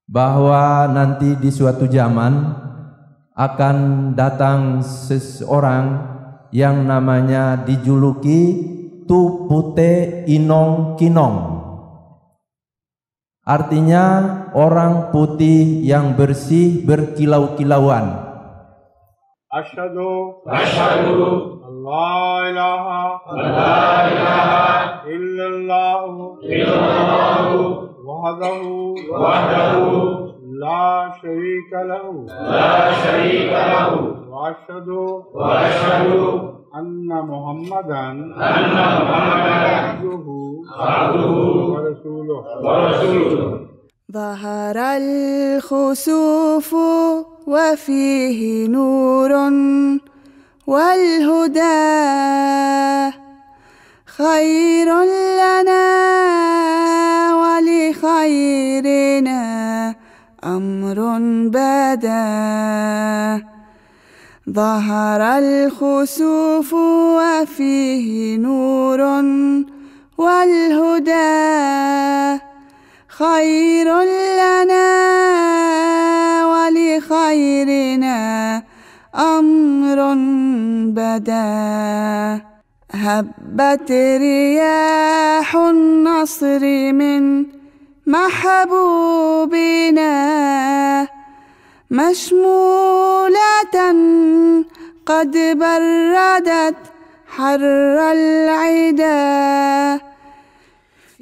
bahwa nanti di suatu zaman akan datang seseorang yang namanya dijuluki Tu Pute Inong Kinong. Artinya orang putih yang bersih berkilau-kilauan. Asyhadu Allah ilaha illallah wahdahu la syarika lahu wa asyhadu anna Muhammadan abduhu wa rasuluh. ظهر الخسوف وفيه نور والهدى خير لنا ولخيرنا أمر بدا ظهر الخسوف وفيه نور والهدى خير لنا ولخيرنا أمر بدا هبت رياح النصر من محبوبنا مشمولة قد بردت حر العدا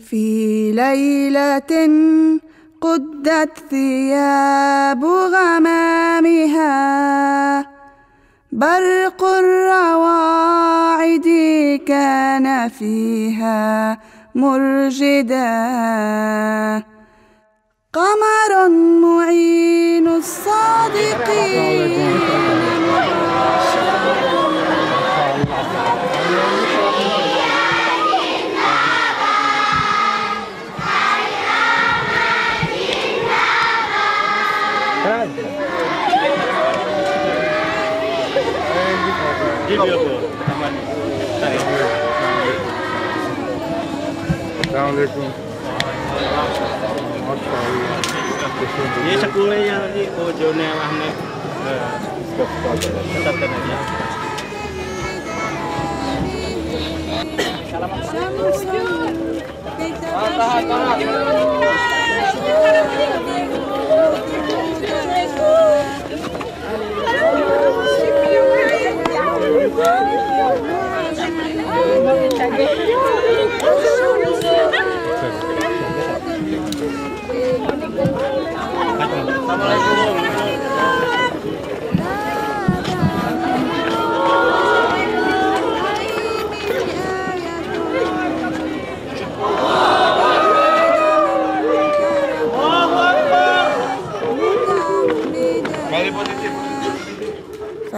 في ليلة قدت ثياب غمامها برق الرواعد كان فيها مرجدا قمر معين الصادقين Assalamualaikum. Ini sekulenya di ojone lahne.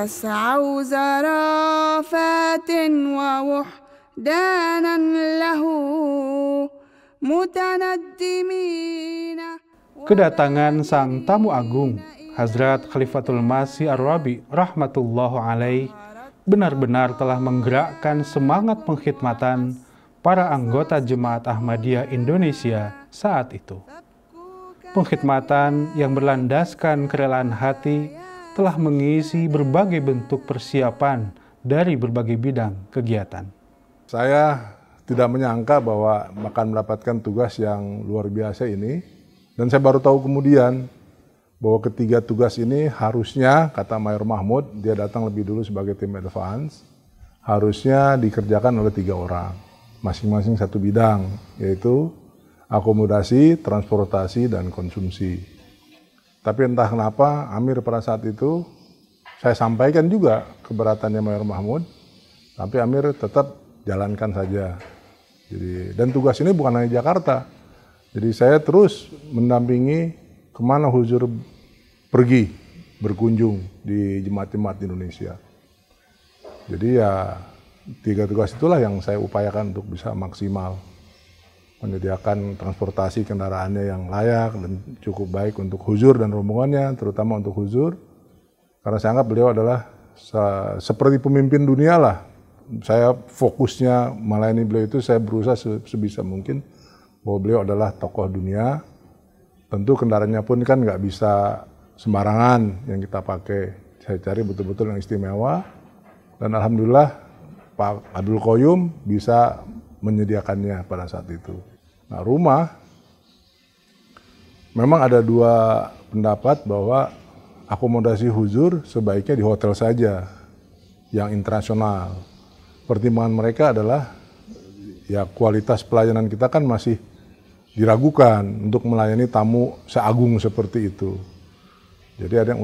فاسعوا زرافات ووحدانا له متندمين. Kedatangan sang tamu agung, Hazrat Khalifatul Masih Ar-Rabi rahmatullahu alaih, benar-benar telah menggerakkan semangat pengkhidmatan para anggota Jemaat Ahmadiyah Indonesia saat itu. Pengkhidmatan yang berlandaskan kerelaan hati telah mengisi berbagai bentuk persiapan dari berbagai bidang kegiatan. Saya tidak menyangka bahwa akan mendapatkan tugas yang luar biasa ini. Dan saya baru tahu kemudian bahwa ketiga tugas ini harusnya, kata Mayor Mahmud, dia datang lebih dulu sebagai tim advance, harusnya dikerjakan oleh 3 orang, masing-masing satu bidang, yaitu akomodasi, transportasi, dan konsumsi. Tapi entah kenapa Amir pada saat itu, saya sampaikan juga keberatannya Mayor Mahmud, tapi Amir tetap jalankan saja. Jadi, dan tugas ini bukan hanya Jakarta, jadi saya terus mendampingi kemana Huzur pergi berkunjung di jemaat-jemaat Indonesia. Jadi ya 3 tugas itulah yang saya upayakan untuk bisa maksimal. Menyediakan transportasi kendaraannya yang layak dan cukup baik untuk Huzur dan rombongannya, terutama untuk Huzur. Karena saya anggap beliau adalah seperti pemimpin dunia lah. Saya fokusnya melayani beliau itu, saya berusaha sebisa mungkin bahwa beliau adalah tokoh dunia Tentu kendaraannya pun kan nggak bisa sembarangan yang kita pakai. Saya cari betul-betul yang istimewa. Dan alhamdulillah Pak Abdul Qoyum bisa menyediakannya pada saat itu. Nah, rumah memang ada dua pendapat bahwa akomodasi huzur sebaiknya di hotel saja yang internasional. Pertimbangan mereka adalah ya kualitas pelayanan kita kan masih diragukan untuk melayani tamu seagung seperti itu. Jadi ada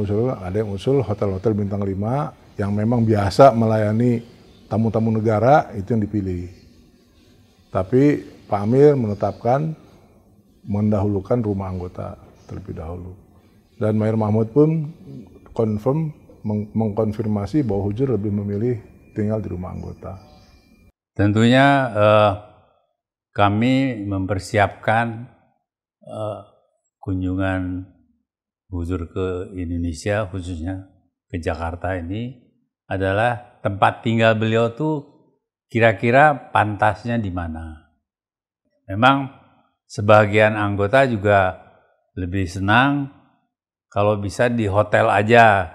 yang usul hotel-hotel bintang 5 yang memang biasa melayani tamu-tamu negara, itu yang dipilih. Tapi Pak Amir menetapkan mendahulukan rumah anggota terlebih dahulu. Dan Mayor Mahmud pun mengkonfirmasi bahwa Hujur lebih memilih tinggal di rumah anggota. Tentunya kami mempersiapkan kunjungan Hujur ke Indonesia, khususnya ke Jakarta ini adalah tempat tinggal beliau tuh kira-kira pantasnya di mana. Memang sebagian anggota juga lebih senang kalau bisa di hotel aja,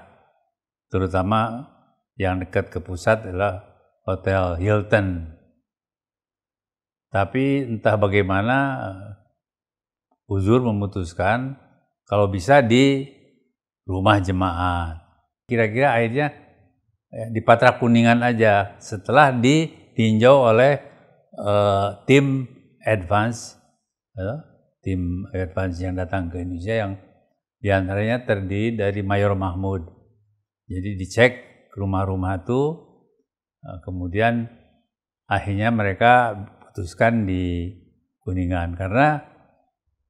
terutama yang dekat ke pusat adalah Hotel Hilton. Tapi entah bagaimana Huzur memutuskan kalau bisa di rumah jemaat. Kira-kira akhirnya di Patra Kuningan aja setelah ditinjau oleh tim advance yang datang ke Indonesia yang diantaranya terdiri dari Mayor Mahmud. Jadi dicek rumah-rumah itu, kemudian akhirnya mereka putuskan di Kuningan karena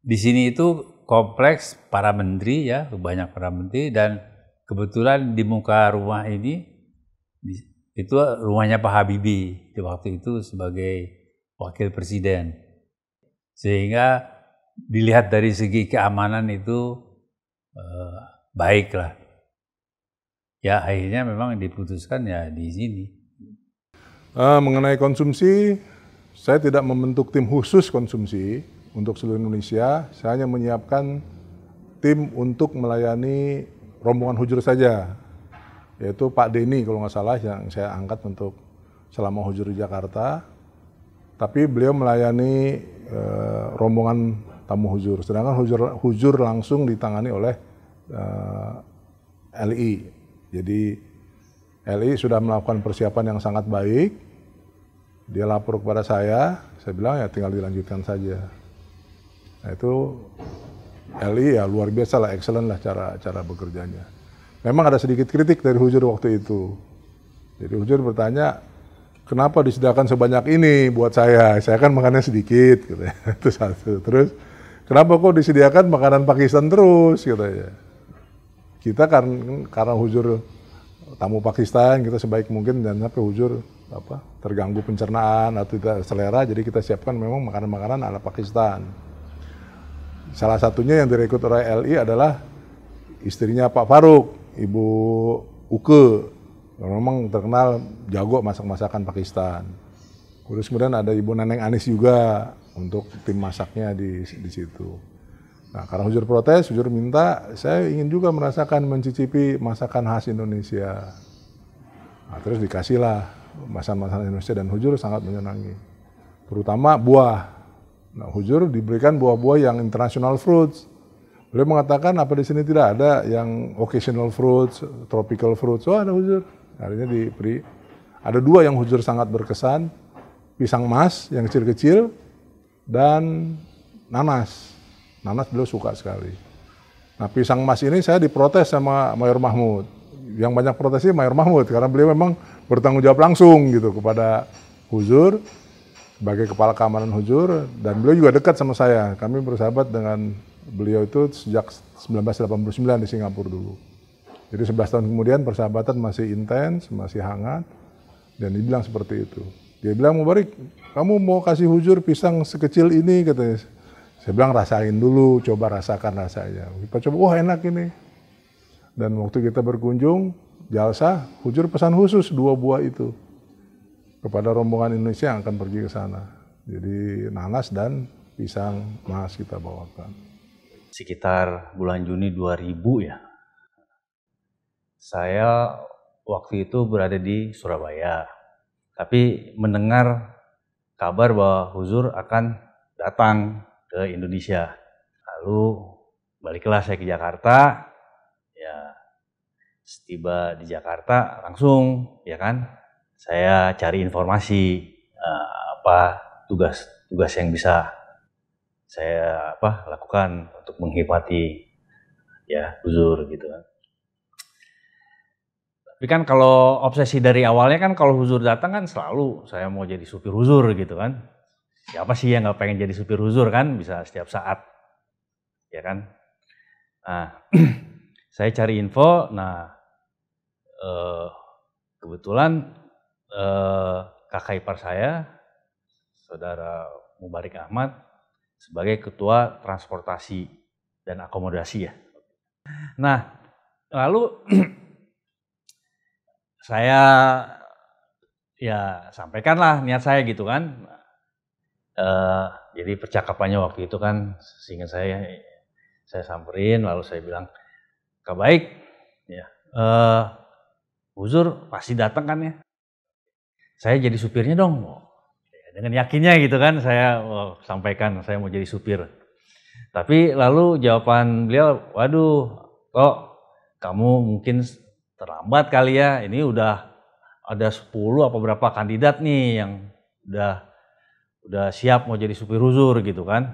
di sini itu kompleks para menteri ya, banyak para menteri, dan kebetulan di muka rumah ini itu rumahnya Pak Habibie di waktu itu sebagai wakil presiden. Sehingga dilihat dari segi keamanan itu baiklah. Ya akhirnya memang diputuskan ya di sini. Mengenai konsumsi, saya tidak membentuk tim khusus konsumsi untuk seluruh Indonesia. Saya hanya menyiapkan tim untuk melayani rombongan Hujur saja, yaitu Pak Denny kalau nggak salah yang saya angkat untuk selama Hujur di Jakarta. Tapi beliau melayani rombongan tamu Hujur, sedangkan Hujur langsung ditangani oleh LI. Jadi LI sudah melakukan persiapan yang sangat baik. Dia lapor kepada saya bilang ya tinggal dilanjutkan saja. Nah itu LI ya luar biasa lah, excellent lah cara bekerjanya. Memang ada sedikit kritik dari Hujur waktu itu. Jadi Hujur bertanya, kenapa disediakan sebanyak ini buat saya? Saya kan makannya sedikit, gitu ya. Itu satu. Terus, kenapa kok disediakan makanan Pakistan terus, gitu ya. Kita karena Hujur tamu Pakistan, kita sebaik mungkin dan sampai Hujur terganggu pencernaan atau tidak selera, jadi kita siapkan memang makanan-makanan ala Pakistan. Salah satunya yang direkrut oleh LI adalah istrinya Pak Faruk, Ibu Uke, yang memang terkenal jago masak-masakan Pakistan. Terus kemudian ada Ibu Neneng Anis juga untuk tim masaknya di situ. Nah, karena Hujur protes, Hujur minta, saya ingin juga mencicipi masakan khas Indonesia. Nah, terus dikasihlah masakan Indonesia dan Hujur sangat menyenangi. Terutama buah. Nah, Hujur diberikan buah-buah yang international fruits. Beliau mengatakan apa di sini tidak ada yang occasional fruits, tropical fruits. Oh ada Hujur. Akhirnya diberi. Ada dua yang Hujur sangat berkesan. Pisang mas yang kecil-kecil dan nanas. Nanas beliau suka sekali. Nah pisang mas ini saya diprotes sama Mayor Mahmud. Yang banyak protesnya Mayor Mahmud karena beliau memang bertanggung jawab langsung gitu kepada Hujur sebagai kepala keamanan Hujur, dan beliau juga dekat sama saya. Kami bersahabat dengan beliau itu sejak 1989 di Singapura dulu. Jadi 11 tahun kemudian persahabatan masih intens, masih hangat, dan dia bilang seperti itu. Dia bilang, Mubarik, kamu mau kasih Hujur pisang sekecil ini, katanya. Saya bilang rasain dulu, coba rasakan rasanya. Kita coba, wah enak ini. Dan waktu kita berkunjung, jalsa, Hujur pesan khusus 2 buah itu kepada rombongan Indonesia yang akan pergi ke sana. Jadi nanas dan pisang mas kita bawakan. sekitar bulan Juni 2000 ya. Saya waktu itu berada di Surabaya, tapi mendengar kabar bahwa Huzur akan datang ke Indonesia. Lalu baliklah saya ke Jakarta, ya setiba di Jakarta langsung ya kan, saya cari informasi apa tugas yang bisa saya lakukan untuk menghormati ya Huzur gitu kan. Tapi kan kalau obsesi dari awalnya kan kalau Huzur datang kan selalu saya mau jadi supir Huzur gitu kan. Siapa sih yang nggak pengen jadi supir Huzur kan, bisa setiap saat ya kan. Nah saya cari info, nah kebetulan kakak ipar saya, Saudara Mubarik Ahmad, sebagai ketua transportasi dan akomodasi ya. Nah lalu saya ya sampaikanlah niat saya gitu kan. Jadi percakapannya waktu itu kan seingat saya samperin, lalu saya bilang, "Kak baik, ya Huzur pasti datang kan ya? Saya jadi supirnya dong." Dengan yakinnya gitu kan saya sampaikan saya mau jadi supir. Tapi lalu jawaban beliau, "Waduh, kok kamu mungkin terlambat kali ya, ini udah ada 10 apa berapa kandidat nih yang udah siap mau jadi supir Huzur gitu kan."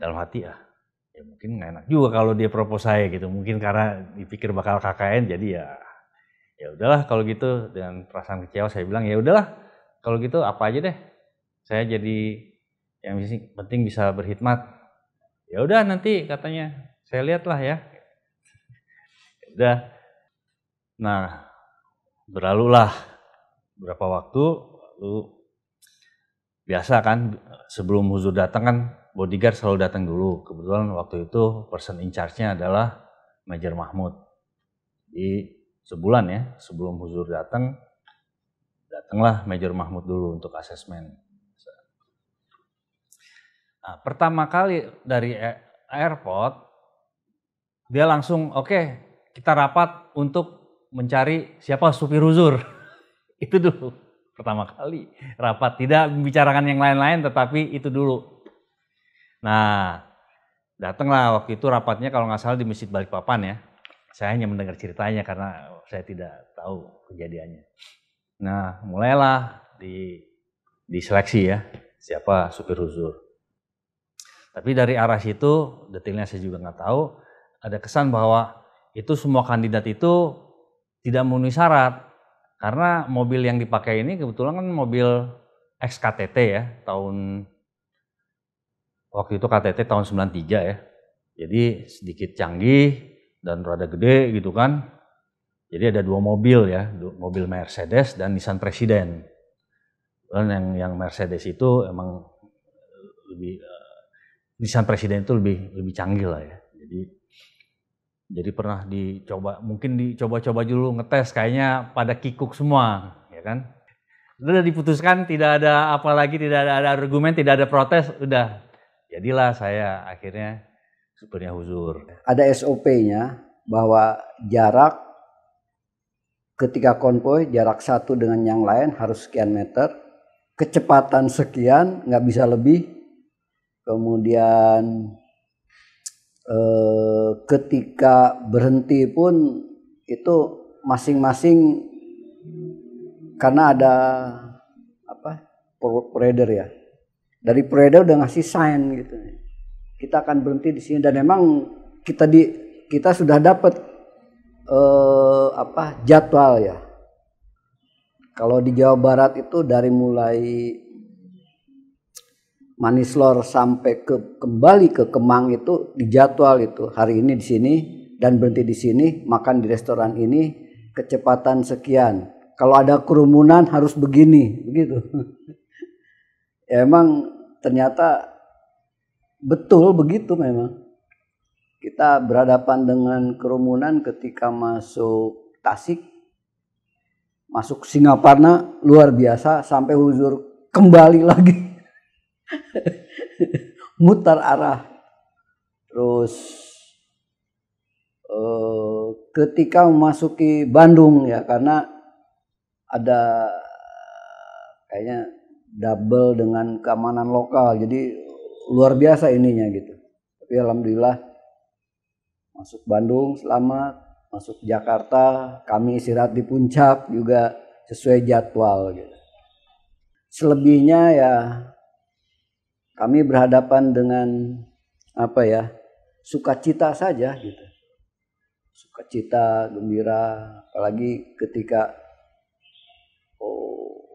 Dalam hati ya mungkin nggak enak juga kalau dia propose saya gitu, mungkin karena dipikir bakal KKN, jadi ya udahlah kalau gitu. Dengan perasaan kecewa saya bilang, ya udahlah kalau gitu apa aja deh, saya jadi yang penting bisa berkhidmat. Ya udah nanti katanya saya lihatlah ya. Udah. Nah, berlalulah beberapa waktu, lalu biasa kan sebelum Huzur datang kan bodyguard selalu datang dulu. Kebetulan waktu itu person in charge-nya adalah Major Mahmud. Di sebulan ya sebelum Huzur datanglah Major Mahmud dulu untuk asesmen. Nah, pertama kali dari airport dia langsung oke, kita rapat untuk mencari siapa supir Huzur. Itu dulu pertama kali rapat, tidak membicarakan yang lain-lain tetapi itu dulu. Nah datanglah waktu itu rapatnya kalau nggak salah di Masjid Balikpapan ya. Saya hanya mendengar ceritanya karena saya tidak tahu kejadiannya. Nah mulailah diseleksi ya siapa supir Huzur. Tapi dari arah situ detailnya saya juga nggak tahu. Ada kesan bahwa itu semua kandidat itu tidak memenuhi syarat. Karena mobil yang dipakai ini kebetulan kan mobil ex-KTT ya, waktu itu KTT tahun 93 ya. Jadi sedikit canggih dan rada gede gitu kan. Jadi ada 2 mobil ya, mobil Mercedes dan Nissan Presiden. Dan yang Mercedes itu emang lebih Nissan Presiden itu lebih canggih lah ya. Jadi pernah mungkin dicoba dulu ngetes, kayaknya pada kikuk semua, ya kan? Udah diputuskan, tidak ada apa lagi, tidak ada argumen, tidak ada protes, udah. Jadilah saya akhirnya supirnya Huzur. Ada SOP-nya bahwa jarak ketika konvoy, jarak satu dengan yang lain harus sekian meter, kecepatan sekian, nggak bisa lebih. Kemudian ketika berhenti pun itu masing-masing, karena ada provider ya, dari provider udah ngasih sign gitu, kita akan berhenti di sini. Dan memang kita sudah dapat jadwal ya. Kalau di Jawa Barat itu dari mulai Manislor sampai kembali ke Kemang itu dijadwal itu hari ini di sini dan berhenti di sini, makan di restoran ini, kecepatan sekian. Kalau ada kerumunan harus begini, begitu. Ya, emang ternyata betul begitu memang. Kita berhadapan dengan kerumunan ketika masuk Tasik, masuk Singaparna luar biasa, sampai Huzur kembali lagi. Mutar arah Terus ketika memasuki Bandung ya, karena ada kayaknya double dengan keamanan lokal, jadi luar biasa ininya gitu. Tapi alhamdulillah masuk Bandung selamat, masuk Jakarta, kami istirahat di puncak juga sesuai jadwal gitu. Selebihnya ya kami berhadapan dengan apa ya, sukacita saja gitu. Sukacita, gembira, apalagi ketika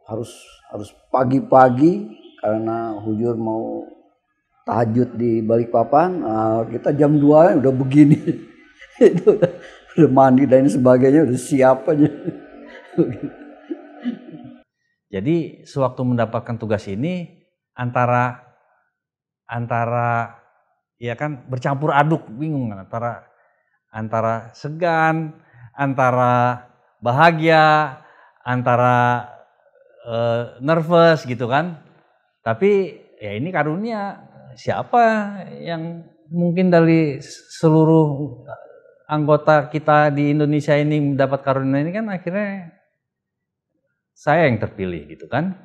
harus pagi-pagi karena hujur mau tahajud di Balikpapan. Kita jam 2 udah begini. Itu udah mandi dan sebagainya, udah siap aja. Jadi sewaktu mendapatkan tugas ini antara ya kan bercampur aduk, bingung antara segan, antara bahagia, antara nervous gitu kan. Tapi ya ini karunia, siapa yang mungkin dari seluruh anggota kita di Indonesia ini mendapat karunia ini kan akhirnya saya yang terpilih gitu kan.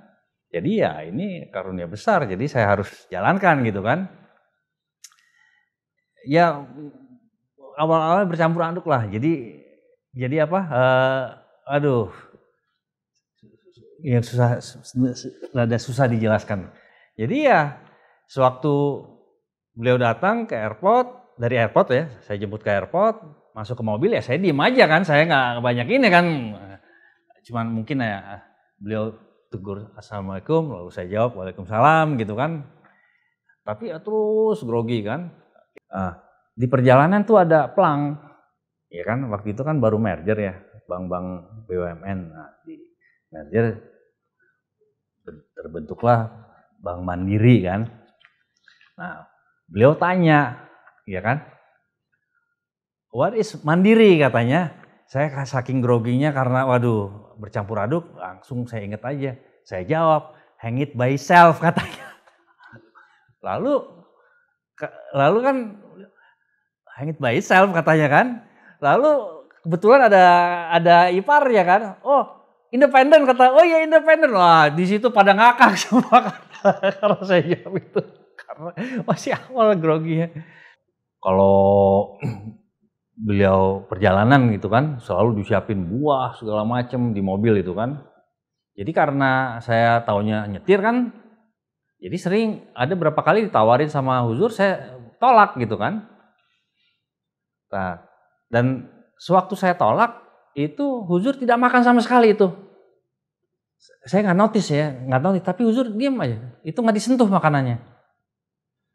Jadi ya ini karunia besar, jadi saya harus jalankan gitu kan. Ya awal-awalnya bercampur aduk lah, jadi apa, yang susah dijelaskan. Jadi ya sewaktu beliau datang ke airport, dari airport ya, saya jemput ke airport, masuk ke mobil ya saya diem aja kan, saya nggak banyak ini kan, cuman mungkin ya beliau tegur assalamualaikum, lalu saya jawab waalaikumsalam gitu kan, tapi ya terus grogi kan. Di perjalanan tuh ada plang, ya kan, waktu itu kan baru merger ya, bank-bank BUMN, di merger terbentuklah Bank Mandiri kan. Nah, beliau tanya, ya kan, what is Mandiri katanya. Saya saking groginya karena waduh bercampur aduk, langsung saya inget aja. Saya jawab, hang it by self katanya. Lalu kan hang it by self katanya kan. Lalu kebetulan ada ipar ya kan. Oh, independen kata. Oh iya independen. Wah, di situ pada ngakak semua karena saya jawab itu. Karena masih awal groginya. Kalau beliau perjalanan gitu kan, selalu disiapin buah segala macam di mobil itu kan. Jadi karena saya taunya nyetir kan, jadi sering ada berapa kali ditawarin sama Huzur, saya tolak gitu kan. Nah, dan sewaktu saya tolak, itu Huzur tidak makan sama sekali itu. Saya nggak notice, tapi Huzur diam aja. Itu nggak disentuh makanannya.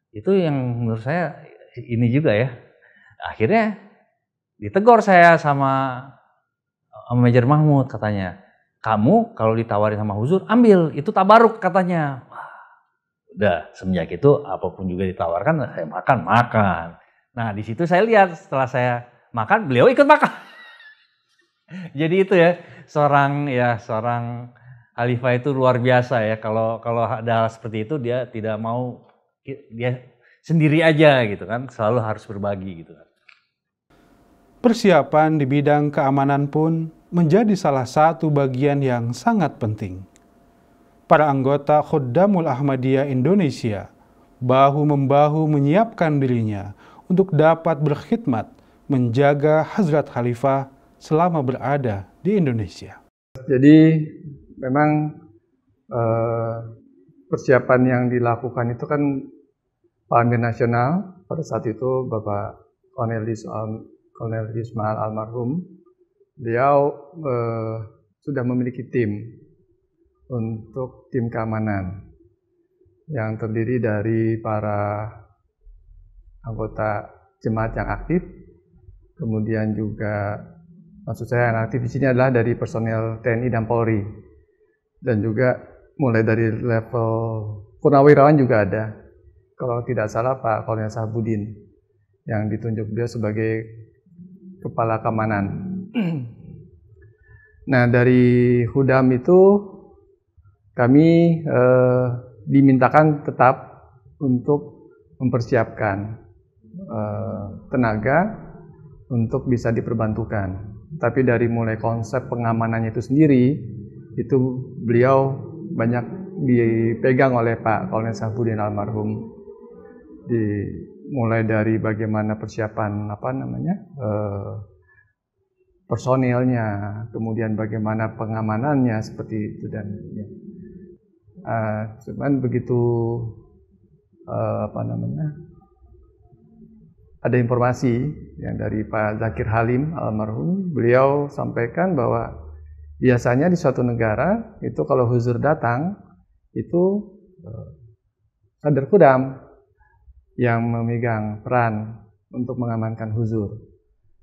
Itu yang menurut saya ini juga ya. Akhirnya ditegur saya sama Manajer Mahmud katanya. Kamu kalau ditawarin sama Huzur, ambil, itu tabaruk katanya. Wah, udah semenjak itu apapun juga ditawarkan saya makan. Nah di situ saya lihat setelah saya makan beliau ikut makan. Jadi itu ya seorang khalifah itu luar biasa ya. Kalau ada hal seperti itu dia tidak mau, dia sendiri aja gitu kan, selalu harus berbagi gitu kan. Persiapan di bidang keamanan pun menjadi salah satu bagian yang sangat penting. Para anggota Khuddamul Ahmadiyah Indonesia bahu-membahu menyiapkan dirinya untuk dapat berkhidmat menjaga Hazrat Khalifah selama berada di Indonesia. Jadi memang persiapan yang dilakukan itu kan Pak Amir Nasional pada saat itu Bapak Kolonel Ismail almarhum, beliau sudah memiliki tim untuk tim keamanan yang terdiri dari para anggota jemaat yang aktif, kemudian juga maksud saya yang aktif di sini adalah dari personel TNI dan Polri, dan juga mulai dari level purnawirawan juga ada. Kalau tidak salah Pak Kolonel Sahabudin yang ditunjuk beliau sebagai kepala keamanan. Nah dari Hudam itu kami dimintakan tetap untuk mempersiapkan tenaga untuk bisa diperbantukan. Tapi dari mulai konsep pengamanannya itu sendiri, itu beliau banyak dipegang oleh Pak Kolonel Sahbudin almarhum. Mulai dari bagaimana persiapan personilnya, kemudian bagaimana pengamanannya seperti itu dan ya. Cuman begitu ada informasi yang dari Pak Zakir Halim almarhum, beliau sampaikan bahwa biasanya di suatu negara itu kalau huzur datang itu Sadr Khudam yang memegang peran untuk mengamankan huzur.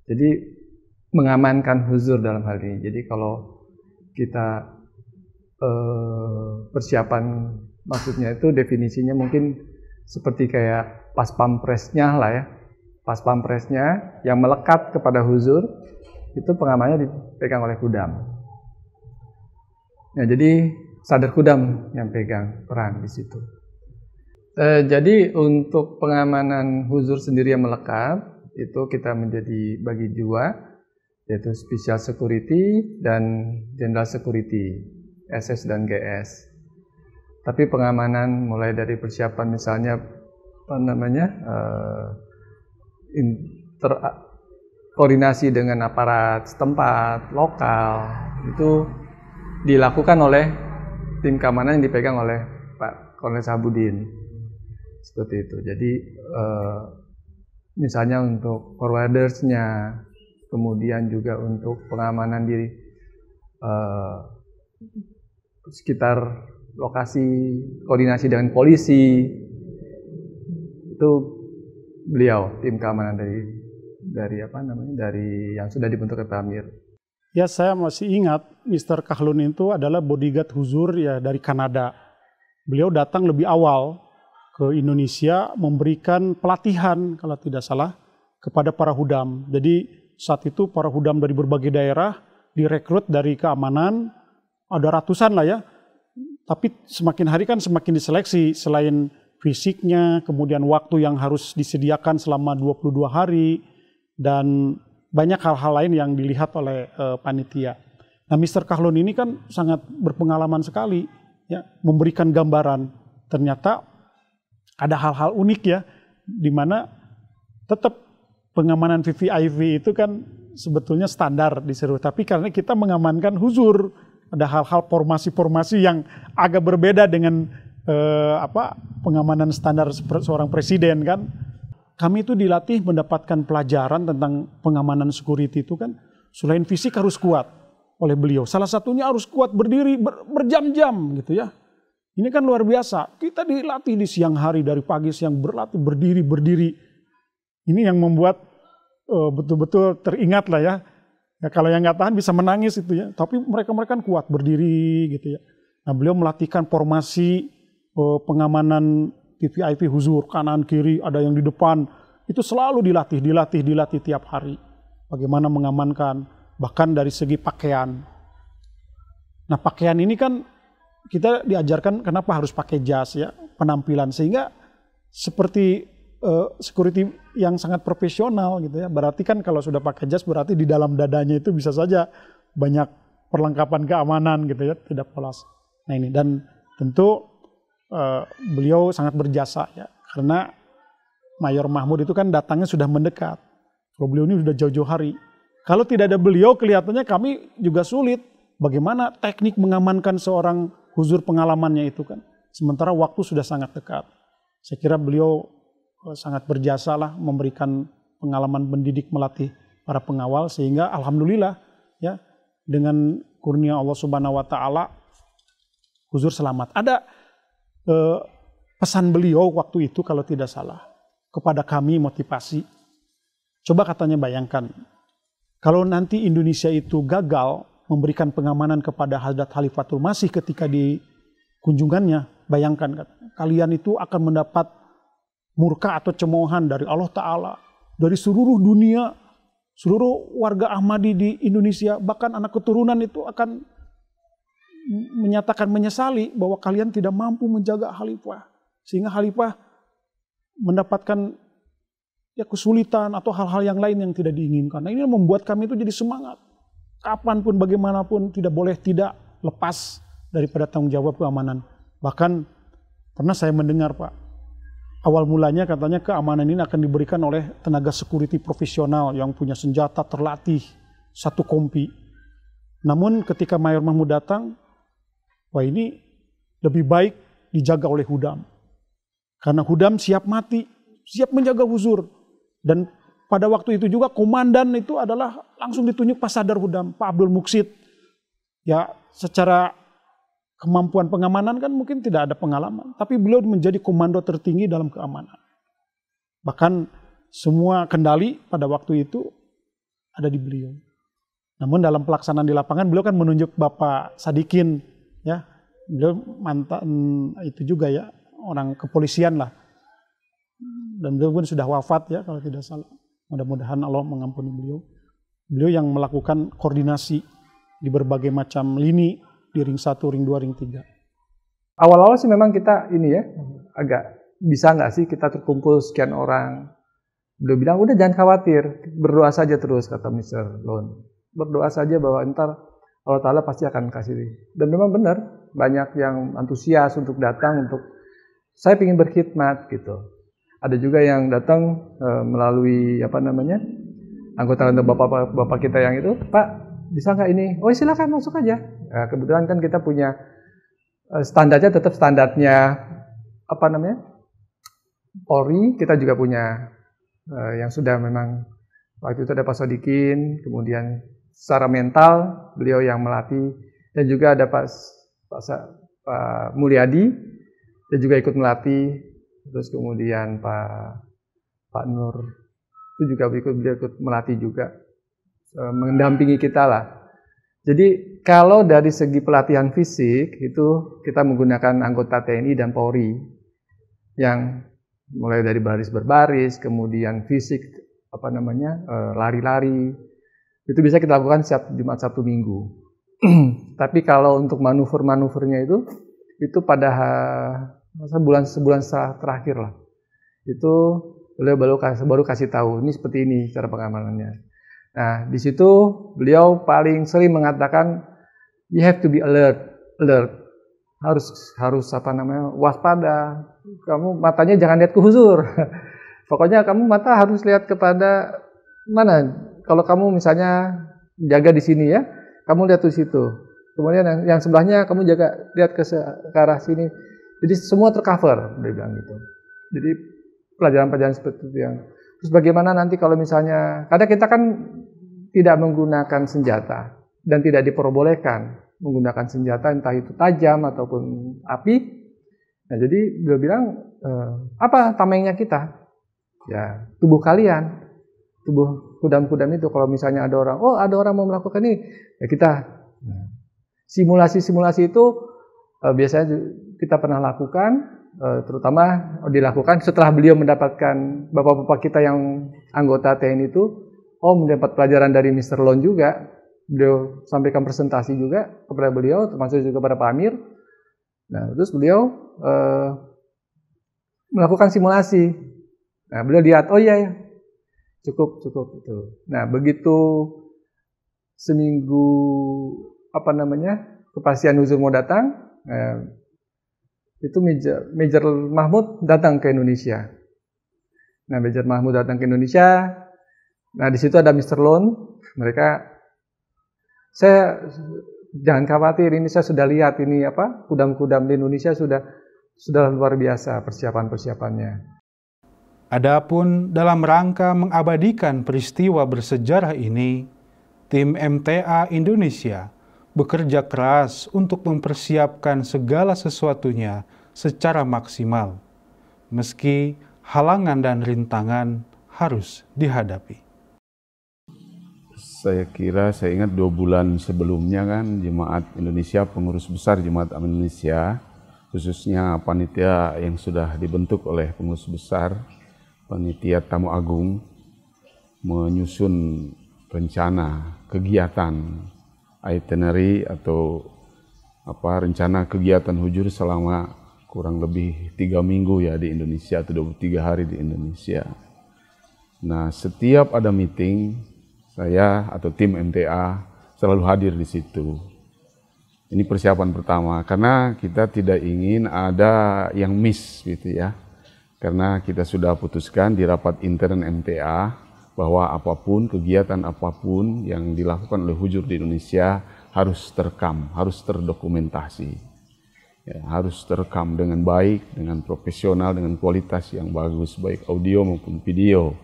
Jadi mengamankan huzur dalam hal ini. Jadi kalau kita persiapan, maksudnya itu definisinya mungkin seperti kayak pas pampresnya lah ya. Pas pampresnya yang melekat kepada huzur itu pengamannya dipegang oleh Khudam. Nah, jadi Sadr Khudam yang pegang peran di situ. Jadi untuk pengamanan huzur sendiri yang melekat itu kita menjadi bagi dua, yaitu Special Security dan General Security, SS dan GS. Tapi pengamanan mulai dari persiapan misalnya koordinasi dengan aparat setempat, lokal, itu dilakukan oleh tim keamanan yang dipegang oleh Pak Kolonel Sahbudin. Seperti itu. Jadi misalnya untuk forwardersnya, kemudian juga untuk pengamanan di sekitar lokasi, koordinasi dengan polisi, itu beliau tim keamanan dari yang sudah dibentuk oleh Pak Amir. Ya, saya masih ingat Mr. Kahlun itu adalah bodyguard huzur ya dari Kanada. Beliau datang lebih awal ke Indonesia memberikan pelatihan kalau tidak salah kepada para hudam. Jadi saat itu para hudam dari berbagai daerah direkrut dari keamanan, ada ratusan lah ya. Tapi semakin hari kan semakin diseleksi, selain fisiknya, kemudian waktu yang harus disediakan selama 22 hari, dan banyak hal-hal lain yang dilihat oleh panitia. Nah, Mr. Kahlun ini kan sangat berpengalaman sekali ya, memberikan gambaran. Ternyata ada hal-hal unik ya, di mana tetap pengamanan VVIP itu kan sebetulnya standar di seluruh, tapi karena kita mengamankan huzur, ada hal-hal formasi-formasi yang agak berbeda dengan pengamanan standar seorang presiden kan. Kami itu dilatih mendapatkan pelajaran tentang pengamanan security itu kan, selain fisik harus kuat oleh beliau. Salah satunya harus kuat berdiri berjam-jam gitu ya. Ini kan luar biasa. Kita dilatih di siang hari dari pagi siang berlatih berdiri. Ini yang membuat betul-betul teringat lah ya. Ya kalau yang nggak tahan bisa menangis itu ya. Tapi mereka kan kuat berdiri gitu ya. Nah, beliau melatihkan formasi pengamanan VVIP huzur, kanan kiri ada yang di depan. Itu selalu dilatih tiap hari. Bagaimana mengamankan, bahkan dari segi pakaian. Nah, pakaian ini kan kita diajarkan kenapa harus pakai jas ya, penampilan, sehingga seperti security yang sangat profesional gitu ya. Berarti kan kalau sudah pakai jas berarti di dalam dadanya itu bisa saja banyak perlengkapan keamanan gitu ya, tidak polos. Nah ini, dan tentu beliau sangat berjasa ya, karena Mayor Mahmud itu kan datangnya sudah mendekat. Kalau beliau ini sudah jauh-jauh hari. Kalau tidak ada beliau kelihatannya kami juga sulit. Bagaimana teknik mengamankan seorang huzur pengalamannya itu kan. Sementara waktu sudah sangat dekat. Saya kira beliau sangat berjasa lah memberikan pengalaman mendidik melatih para pengawal, sehingga alhamdulillah ya dengan kurnia Allah Subhanahu wa taala huzur selamat. Ada pesan beliau waktu itu kalau tidak salah kepada kami, motivasi. Coba katanya bayangkan kalau nanti Indonesia itu gagal memberikan pengamanan kepada Hadrat Khalifatul Masih ketika di kunjungannya, bayangkan kalian itu akan mendapat murka atau cemoohan dari Allah Ta'ala, dari seluruh dunia, seluruh warga Ahmadi di Indonesia, bahkan anak keturunan itu akan menyatakan menyesali bahwa kalian tidak mampu menjaga khalifah, sehingga khalifah mendapatkan ya kesulitan atau hal-hal yang lain yang tidak diinginkan. Nah, ini membuat kami itu jadi semangat. Kapanpun, bagaimanapun, tidak boleh tidak lepas daripada tanggung jawab keamanan. Bahkan pernah saya mendengar, Pak, awal mulanya katanya keamanan ini akan diberikan oleh tenaga security profesional yang punya senjata, terlatih, satu kompi. Namun ketika Mayor Mahmud datang, wah ini lebih baik dijaga oleh Hudam. Karena Hudam siap mati, siap menjaga huzur. Dan pada waktu itu juga komandan itu adalah langsung ditunjuk Pak Sadar Hudam, Pak Abdul Muksid. Ya secara kemampuan pengamanan kan mungkin tidak ada pengalaman. Tapi beliau menjadi komando tertinggi dalam keamanan. Bahkan semua kendali pada waktu itu ada di beliau. Namun dalam pelaksanaan di lapangan beliau kan menunjuk Bapak Sadikin. Ya, beliau mantan itu juga ya, orang kepolisian lah. Dan beliau pun sudah wafat ya kalau tidak salah. Mudah-mudahan Allah mengampuni beliau. Beliau yang melakukan koordinasi di berbagai macam lini, di ring 1, ring 2, ring 3. Awal-awal sih memang kita ini ya, agak bisa nggak sih kita terkumpul sekian orang. Beliau bilang, udah jangan khawatir, berdoa saja terus, kata Mr. Lone. Berdoa saja bahwa ntar Allah Ta'ala pasti akan kasih. Dan memang benar, banyak yang antusias untuk datang, untuk saya ingin berkhidmat gitu. Ada juga yang datang melalui anggota bapak kita yang itu, Pak bisa nggak ini? Oh silakan masuk aja. Nah, kebetulan kan kita punya standarnya tetap standarnya Polri. Kita juga punya yang sudah memang waktu itu ada Pak Sodikin, kemudian secara mental beliau yang melatih, dan juga ada Pak Mulyadi dan juga ikut melatih. Terus kemudian Pak Nur itu juga ikut melatih juga, mendampingi kita lah. Jadi kalau dari segi pelatihan fisik itu kita menggunakan anggota TNI dan Polri yang mulai dari baris berbaris, kemudian fisik lari-lari itu bisa kita lakukan setiap Jumat, Sabtu, Minggu. Tapi kalau untuk manuver-manuvernya itu pada sebulan setelah terakhir lah, itu beliau baru kasih tahu ini seperti ini cara pengamanannya. Nah di situ beliau paling sering mengatakan you have to be alert, harus waspada. Kamu matanya jangan lihat ke huzur. Pokoknya kamu mata harus lihat kepada mana. Kalau kamu misalnya jaga di sini ya, kamu lihat di situ. Kemudian yang sebelahnya kamu jaga lihat ke arah sini. Jadi semua tercover, dia bilang gitu. Jadi pelajaran-pelajaran seperti itu yang. Terus bagaimana nanti kalau misalnya, karena kita kan tidak menggunakan senjata dan tidak diperbolehkan menggunakan senjata entah itu tajam ataupun api. Nah jadi dia bilang apa tamengnya kita? Ya tubuh kalian, tubuh kudam-kudam itu. Kalau misalnya ada orang mau melakukan ini, ya kita simulasi itu biasanya kita pernah lakukan, terutama dilakukan setelah beliau mendapatkan bapak-bapak kita yang anggota TNI itu, mendapat pelajaran dari Mr. Lone juga. Beliau sampaikan presentasi juga kepada beliau, termasuk juga kepada Pak Amir. Nah, terus beliau melakukan simulasi. Nah, beliau lihat, oh iya, cukup itu. Nah, begitu seminggu kepastian huzur mau datang, itu Major Mahmud datang ke Indonesia. Nah, Major Mahmud datang ke Indonesia. Nah, di situ ada Mr. Lone. Saya jangan khawatir, ini saya sudah lihat ini kudam-kudam di Indonesia sudah luar biasa persiapan-persiapannya. Adapun dalam rangka mengabadikan peristiwa bersejarah ini, tim MTA Indonesia bekerja keras untuk mempersiapkan segala sesuatunya secara maksimal, meski halangan dan rintangan harus dihadapi. Saya ingat 2 bulan sebelumnya kan Jemaat Indonesia, pengurus besar Jemaat Indonesia, khususnya panitia yang sudah dibentuk oleh pengurus besar, panitia tamu agung, menyusun rencana kegiatan itinerary atau rencana kegiatan hujur selama kurang lebih 3 minggu ya di Indonesia atau 23 hari di Indonesia. Nah, setiap ada meeting, saya atau tim MTA selalu hadir di situ. Ini persiapan pertama, karena kita tidak ingin ada yang miss gitu ya. Karena kita sudah putuskan di rapat intern MTA bahwa apapun, kegiatan apapun yang dilakukan oleh Hujur di Indonesia harus terekam, harus terdokumentasi. Ya, harus terekam dengan baik, dengan profesional, dengan kualitas yang bagus, baik audio maupun video.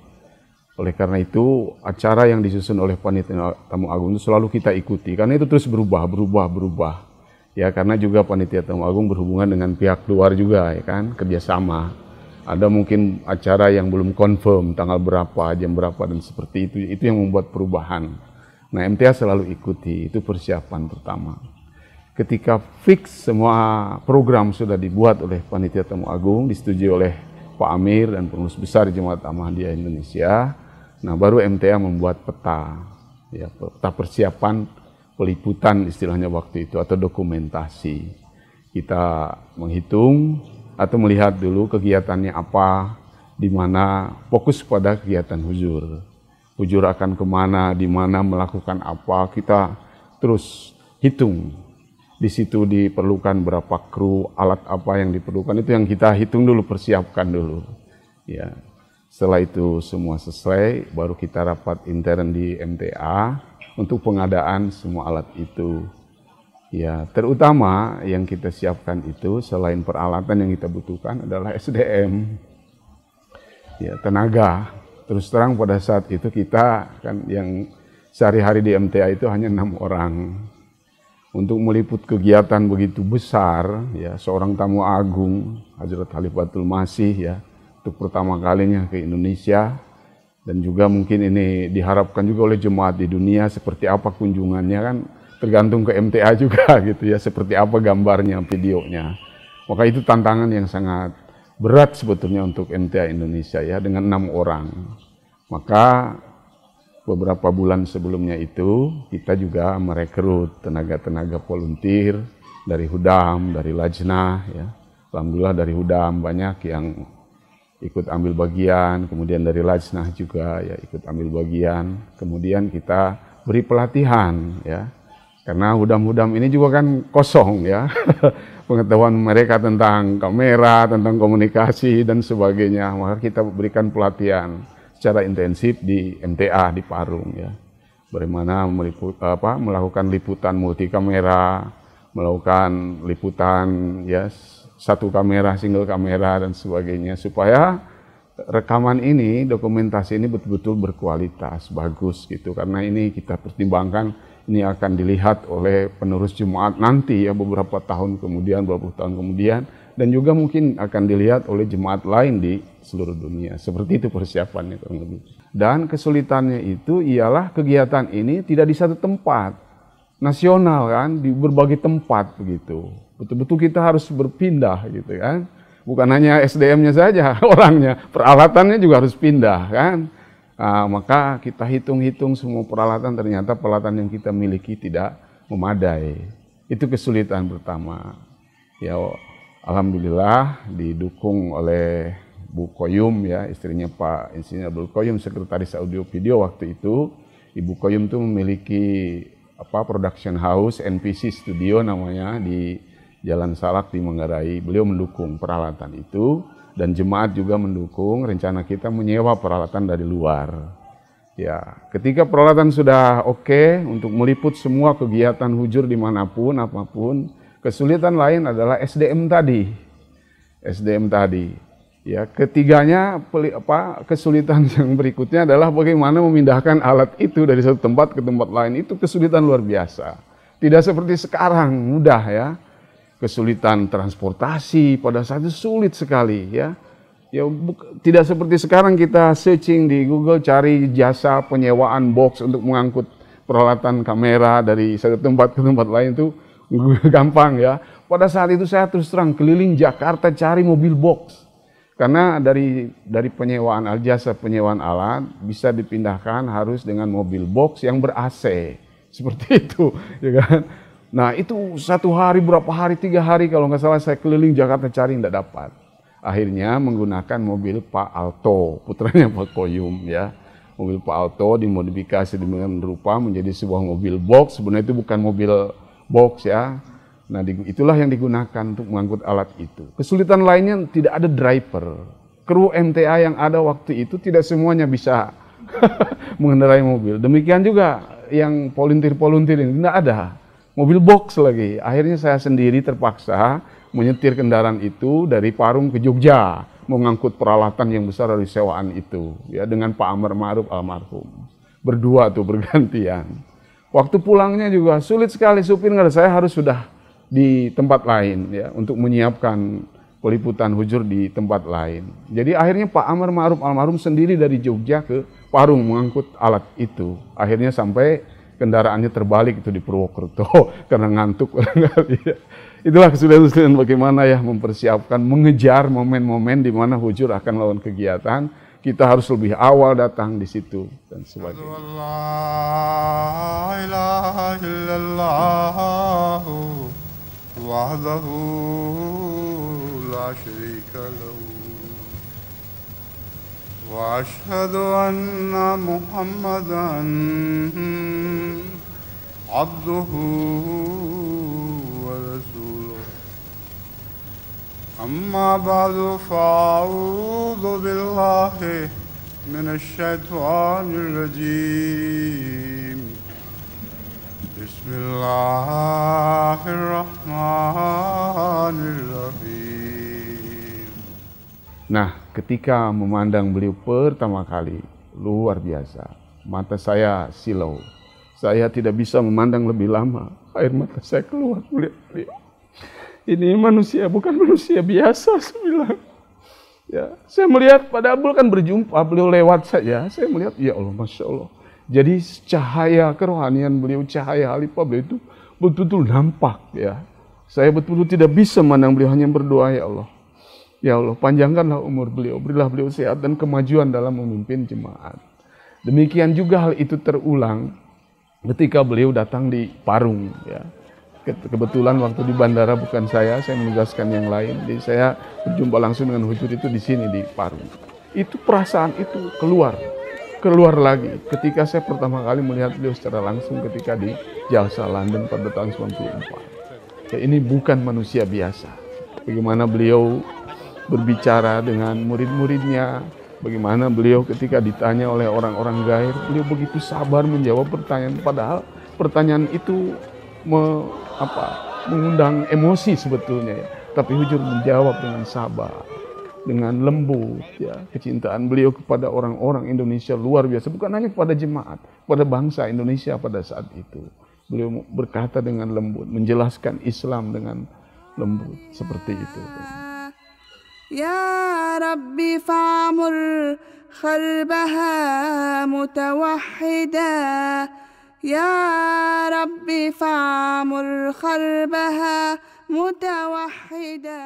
Oleh karena itu, acara yang disusun oleh Panitia Tamu Agung itu selalu kita ikuti, karena itu terus berubah. Ya, karena juga Panitia Tamu Agung berhubungan dengan pihak luar juga, ya kan, kerjasama. Ada mungkin acara yang belum confirm tanggal berapa, jam berapa, dan seperti itu yang membuat perubahan. Nah, MTA selalu ikuti, itu persiapan pertama. Ketika fix semua program sudah dibuat oleh Panitia Tamu Agung, disetujui oleh Pak Amir dan pengurus besar Jemaat Ahmadiyah Indonesia, nah baru MTA membuat peta, ya, peta persiapan peliputan istilahnya waktu itu, atau dokumentasi. Kita menghitung atau melihat dulu kegiatannya apa, di mana fokus pada kegiatan Hujur. Hujur akan kemana, di mana melakukan apa, kita terus hitung. Di situ diperlukan berapa kru, alat apa yang diperlukan, itu yang kita hitung dulu, persiapkan dulu. Ya, setelah itu semua selesai, baru kita rapat intern di MTA untuk pengadaan semua alat itu. Ya, terutama yang kita siapkan itu selain peralatan yang kita butuhkan adalah SDM, ya, tenaga. Terus terang pada saat itu kita kan yang sehari-hari di MTA itu hanya 6 orang. Untuk meliput kegiatan begitu besar, ya, seorang tamu agung, Hazrat Khalifatul Masih, ya, untuk pertama kalinya ke Indonesia, dan juga mungkin ini diharapkan juga oleh jemaat di dunia, seperti apa kunjungannya kan tergantung ke MTA juga gitu ya, seperti apa gambarnya, videonya. Maka itu tantangan yang sangat berat sebetulnya untuk MTA Indonesia, ya, dengan 6 orang. Maka beberapa bulan sebelumnya itu kita juga merekrut tenaga-tenaga volunteer dari Hudam, dari Lajnah, ya. Alhamdulillah dari Hudam banyak yang ikut ambil bagian, kemudian dari Lajnah juga ya ikut ambil bagian. Kemudian kita beri pelatihan, ya. Karena Hudam-Hudam ini juga kan kosong, ya. Pengetahuan mereka tentang kamera, tentang komunikasi dan sebagainya. Maka kita berikan pelatihan secara intensif di MTA di Parung, ya. Bagaimana melakukan liputan multi kamera, melakukan liputan ya satu kamera, single kamera dan sebagainya, supaya rekaman ini, dokumentasi ini betul-betul berkualitas, bagus gitu. Karena ini kita pertimbangkan ini akan dilihat oleh penerus jemaat nanti ya beberapa tahun kemudian, beberapa tahun kemudian, dan juga mungkin akan dilihat oleh jemaat lain di seluruh dunia. Seperti itu persiapannya kurang lebih. Dan kesulitannya itu ialah kegiatan ini tidak di satu tempat, nasional kan, di berbagai tempat begitu. Betul-betul kita harus berpindah gitu kan. Bukan hanya SDM-nya saja, orangnya, peralatannya juga harus pindah kan. Nah, maka kita hitung-hitung semua peralatan, ternyata peralatan yang kita miliki tidak memadai. Itu kesulitan pertama. Ya, alhamdulillah didukung oleh Bu Koyum, ya, istrinya Pak Insinyur Abdul Koyum, sekretaris audio video waktu itu. Ibu Koyum itu memiliki production house, NPC Studio namanya, di Jalan Salak di Manggarai. Beliau mendukung peralatan itu, dan jemaat juga mendukung rencana kita menyewa peralatan dari luar. Ya, ketika peralatan sudah oke untuk meliput semua kegiatan hujur dimanapun, apapun, kesulitan lain adalah SDM tadi. SDM tadi. Ya, ketiganya kesulitan yang berikutnya adalah bagaimana memindahkan alat itu dari satu tempat ke tempat lain. Itu kesulitan luar biasa. Tidak seperti sekarang, mudah ya. Kesulitan transportasi pada saat itu sulit sekali ya. Ya, tidak seperti sekarang kita searching di Google cari jasa penyewaan box untuk mengangkut peralatan kamera dari satu tempat ke tempat lain, itu gampang ya. Pada saat itu saya terus terang keliling Jakarta cari mobil box. Karena dari penyewaan jasa penyewaan alat bisa dipindahkan harus dengan mobil box yang ber-AC. Seperti itu, ya kan? Nah, itu 1 hari, berapa hari, 3 hari kalau nggak salah saya keliling Jakarta cari, nggak dapat. Akhirnya menggunakan mobil Pak Alto, putranya Pak Koyum ya. Mobil Pak Alto dimodifikasi dengan rupa menjadi sebuah mobil box. Sebenarnya itu bukan mobil box ya. Nah, itulah yang digunakan untuk mengangkut alat itu. Kesulitan lainnya tidak ada driver. Kru MTA yang ada waktu itu tidak semuanya bisa mengendarai mobil. Demikian juga yang volunteer ini tidak ada. Mobil box lagi. Akhirnya saya sendiri terpaksa menyetir kendaraan itu dari Parung ke Jogja, mengangkut peralatan yang besar dari sewaan itu, ya dengan Pak Amar Ma'ruf almarhum. Berdua tuh bergantian. Waktu pulangnya juga sulit sekali, supir nggak ada, saya harus sudah di tempat lain ya untuk menyiapkan peliputan hujur di tempat lain. Jadi akhirnya Pak Amar Ma'ruf almarhum sendiri dari Jogja ke Parung mengangkut alat itu. Akhirnya sampai kendaraannya terbalik itu di Purwokerto karena ngantuk barangkali. Itulah kesulitan bagaimana ya mempersiapkan, mengejar momen-momen di mana hujur akan melakukan kegiatan. Kita harus lebih awal datang di situ dan sebagainya. وأشهد أن محمدًا عبده ورسوله أما بعد فأعوذ بالله من الشيطان الرجيم بسم الله الرحمن الرحيم. Nah, ketika memandang beliau pertama kali, luar biasa. Mata saya silau. Saya tidak bisa memandang lebih lama. Air mata saya keluar melihat beliau. Ini manusia, bukan manusia biasa, saya bilang. Ya, saya melihat, padahal kan berjumpa, beliau lewat saja. Saya melihat, ya Allah, Masya Allah. Jadi cahaya kerohanian beliau, cahaya halifah beliau itu betul-betul nampak. Ya, saya betul-betul tidak bisa memandang beliau, hanya berdoa, ya Allah. Ya Allah, panjangkanlah umur beliau, berilah beliau sehat dan kemajuan dalam memimpin jemaat. Demikian juga hal itu terulang ketika beliau datang di Parung. Ya. Kebetulan waktu di bandara bukan saya menugaskan yang lain. Jadi saya berjumpa langsung dengan hujur itu di sini di Parung. Itu perasaan itu keluar lagi ketika saya pertama kali melihat beliau secara langsung ketika di Jalsa London pada tahun 94. Ya, ini bukan manusia biasa. Bagaimana beliau berbicara dengan murid-muridnya, bagaimana beliau ketika ditanya oleh orang-orang gair, beliau begitu sabar menjawab pertanyaan, padahal pertanyaan itu mengundang emosi sebetulnya ya. Tapi hujur menjawab dengan sabar, dengan lembut ya. Kecintaan beliau kepada orang-orang Indonesia luar biasa, bukan hanya kepada jemaat, pada bangsa Indonesia pada saat itu. Beliau berkata dengan lembut, menjelaskan Islam dengan lembut seperti itu. يا ربي فاعمر خربها متوحدا يا ربي فاعمر خربها متوحدا